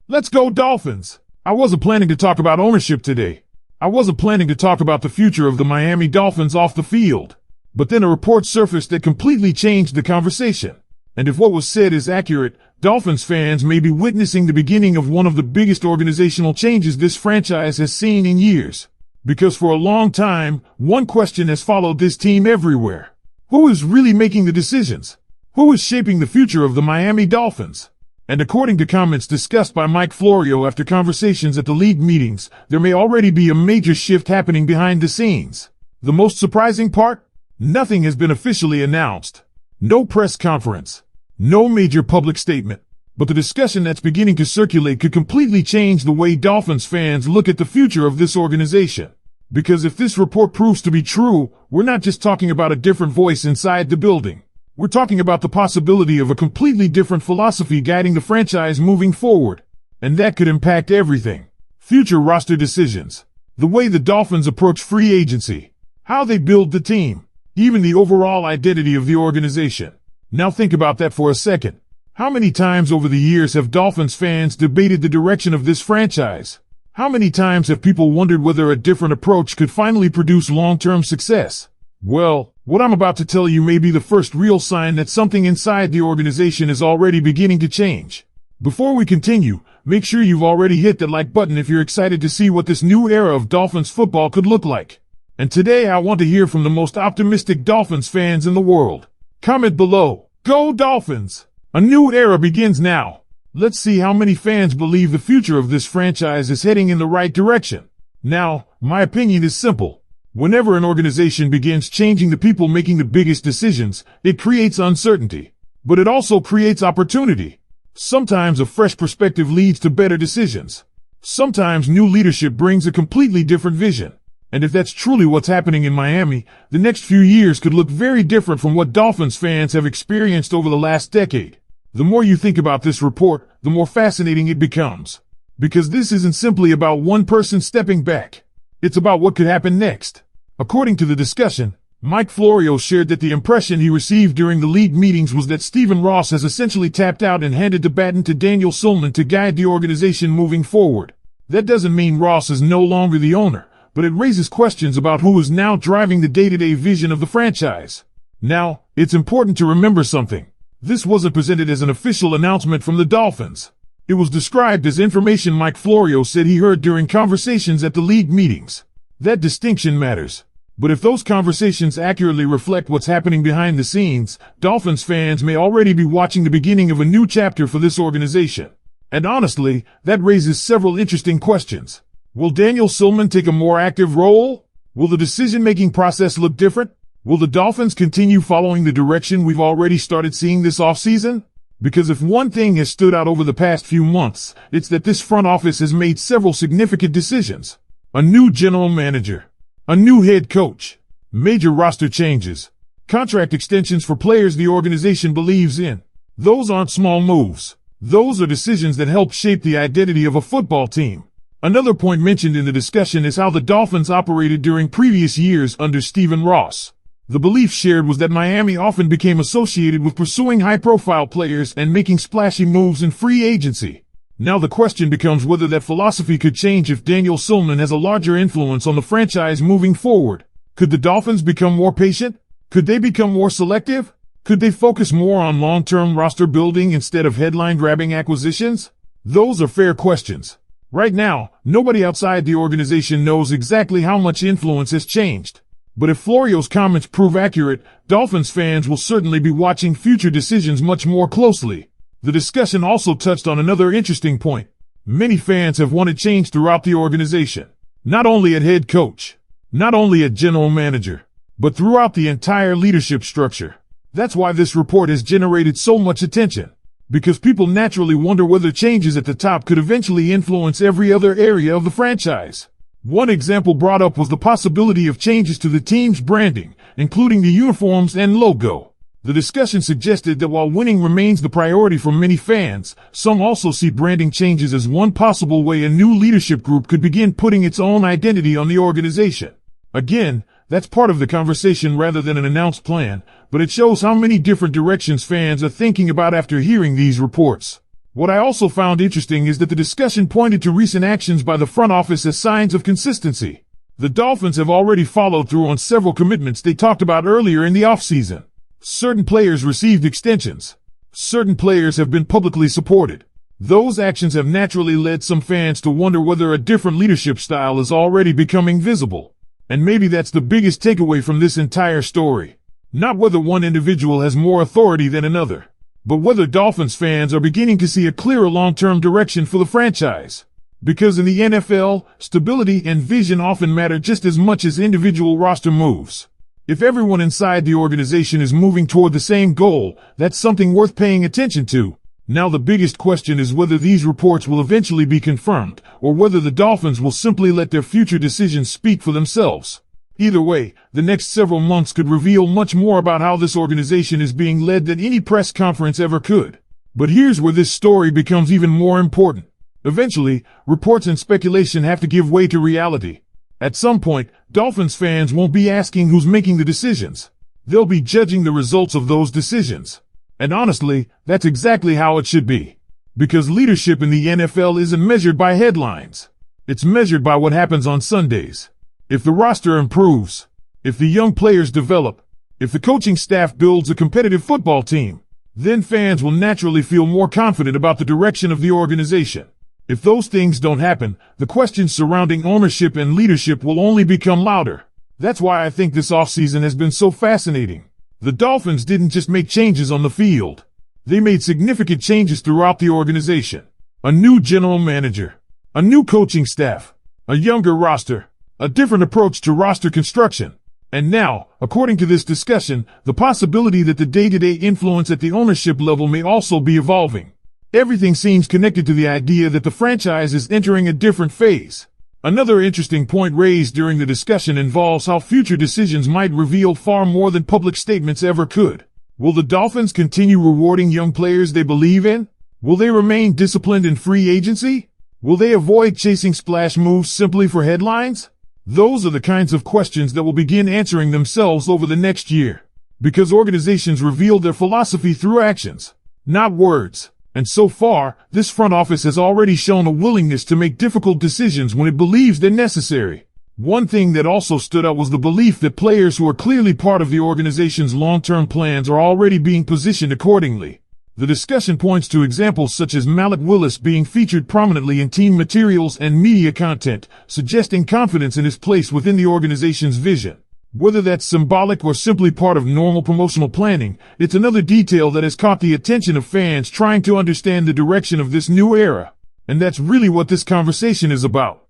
Let's go Dolphins! I wasn't planning to talk about ownership today. I wasn't planning to talk about the future of the Miami Dolphins off the field. But then a report surfaced that completely changed the conversation. And if what was said is accurate, Dolphins fans may be witnessing the beginning of one of the biggest organizational changes this franchise has seen in years. Because for a long time, one question has followed this team everywhere. Who is really making the decisions? Who is shaping the future of the Miami Dolphins? And according to comments discussed by Mike Florio after conversations at the league meetings, there may already be a major shift happening behind the scenes. The most surprising part? Nothing has been officially announced. No press conference. No major public statement. But the discussion that's beginning to circulate could completely change the way Dolphins fans look at the future of this organization. Because if this report proves to be true, we're not just talking about a different voice inside the building. We're talking about the possibility of a completely different philosophy guiding the franchise moving forward. And that could impact everything. Future roster decisions. The way the Dolphins approach free agency. How they build the team. Even the overall identity of the organization. Now think about that for a second. How many times over the years have Dolphins fans debated the direction of this franchise? How many times have people wondered whether a different approach could finally produce long-term success? Well, what I'm about to tell you may be the first real sign that something inside the organization is already beginning to change. Before we continue, make sure you've already hit that like button if you're excited to see what this new era of Dolphins football could look like. And today I want to hear from the most optimistic Dolphins fans in the world. Comment below. Go Dolphins! A new era begins now. Let's see how many fans believe the future of this franchise is heading in the right direction. Now, my opinion is simple. Whenever an organization begins changing the people making the biggest decisions, it creates uncertainty. But it also creates opportunity. Sometimes a fresh perspective leads to better decisions. Sometimes new leadership brings a completely different vision. And if that's truly what's happening in Miami, the next few years could look very different from what Dolphins fans have experienced over the last decade. The more you think about this report, the more fascinating it becomes. Because this isn't simply about one person stepping back. It's about what could happen next. According to the discussion, Mike Florio shared that the impression he received during the league meetings was that Stephen Ross has essentially tapped out and handed the baton to Daniel Soelman to guide the organization moving forward. That doesn't mean Ross is no longer the owner, but it raises questions about who is now driving the day-to-day vision of the franchise. Now, it's important to remember something. This wasn't presented as an official announcement from the Dolphins. It was described as information Mike Florio said he heard during conversations at the league meetings. That distinction matters. But if those conversations accurately reflect what's happening behind the scenes, Dolphins fans may already be watching the beginning of a new chapter for this organization. And honestly, that raises several interesting questions. Will Daniel Soelman take a more active role? Will the decision-making process look different? Will the Dolphins continue following the direction we've already started seeing this offseason? Because if one thing has stood out over the past few months, it's that this front office has made several significant decisions. A new general manager. A new head coach. Major roster changes. Contract extensions for players the organization believes in. Those aren't small moves. Those are decisions that help shape the identity of a football team. Another point mentioned in the discussion is how the Dolphins operated during previous years under Stephen Ross. The belief shared was that Miami often became associated with pursuing high-profile players and making splashy moves in free agency. Now the question becomes whether that philosophy could change if Daniel Soelman has a larger influence on the franchise moving forward. Could the Dolphins become more patient? Could they become more selective? Could they focus more on long-term roster building instead of headline-grabbing acquisitions? Those are fair questions. Right now, nobody outside the organization knows exactly how much influence has changed. But if Florio's comments prove accurate, Dolphins fans will certainly be watching future decisions much more closely. The discussion also touched on another interesting point. Many fans have wanted change throughout the organization. Not only at head coach, not only at general manager, but throughout the entire leadership structure. That's why this report has generated so much attention. Because people naturally wonder whether changes at the top could eventually influence every other area of the franchise. One example brought up was the possibility of changes to the team's branding, including the uniforms and logo. The discussion suggested that while winning remains the priority for many fans, some also see branding changes as one possible way a new leadership group could begin putting its own identity on the organization. Again, that's part of the conversation rather than an announced plan, but it shows how many different directions fans are thinking about after hearing these reports. What I also found interesting is that the discussion pointed to recent actions by the front office as signs of consistency. The Dolphins have already followed through on several commitments they talked about earlier in the offseason. Certain players received extensions. Certain players have been publicly supported. Those actions have naturally led some fans to wonder whether a different leadership style is already becoming visible. And maybe that's the biggest takeaway from this entire story. Not whether one individual has more authority than another, but whether Dolphins fans are beginning to see a clearer long-term direction for the franchise. Because in the NFL, stability and vision often matter just as much as individual roster moves. If everyone inside the organization is moving toward the same goal, that's something worth paying attention to. Now the biggest question is whether these reports will eventually be confirmed, or whether the Dolphins will simply let their future decisions speak for themselves. Either way, the next several months could reveal much more about how this organization is being led than any press conference ever could. But here's where this story becomes even more important. Eventually, reports and speculation have to give way to reality. At some point, Dolphins fans won't be asking who's making the decisions. They'll be judging the results of those decisions. And honestly, that's exactly how it should be. Because leadership in the NFL isn't measured by headlines. It's measured by what happens on Sundays. If the roster improves, if the young players develop, if the coaching staff builds a competitive football team, then fans will naturally feel more confident about the direction of the organization. If those things don't happen, the questions surrounding ownership and leadership will only become louder. That's why I think this offseason has been so fascinating. The Dolphins didn't just make changes on the field. They made significant changes throughout the organization. A new general manager, a new coaching staff, a younger roster, a different approach to roster construction. And now, according to this discussion, the possibility that the day-to-day influence at the ownership level may also be evolving. Everything seems connected to the idea that the franchise is entering a different phase. Another interesting point raised during the discussion involves how future decisions might reveal far more than public statements ever could. Will the Dolphins continue rewarding young players they believe in? Will they remain disciplined in free agency? Will they avoid chasing splash moves simply for headlines? Those are the kinds of questions that will begin answering themselves over the next year. Because organizations reveal their philosophy through actions, not words. And so far, this front office has already shown a willingness to make difficult decisions when it believes they're necessary. One thing that also stood out was the belief that players who are clearly part of the organization's long-term plans are already being positioned accordingly. The discussion points to examples such as Malik Willis being featured prominently in team materials and media content, suggesting confidence in his place within the organization's vision. Whether that's symbolic or simply part of normal promotional planning, it's another detail that has caught the attention of fans trying to understand the direction of this new era. And that's really what this conversation is about.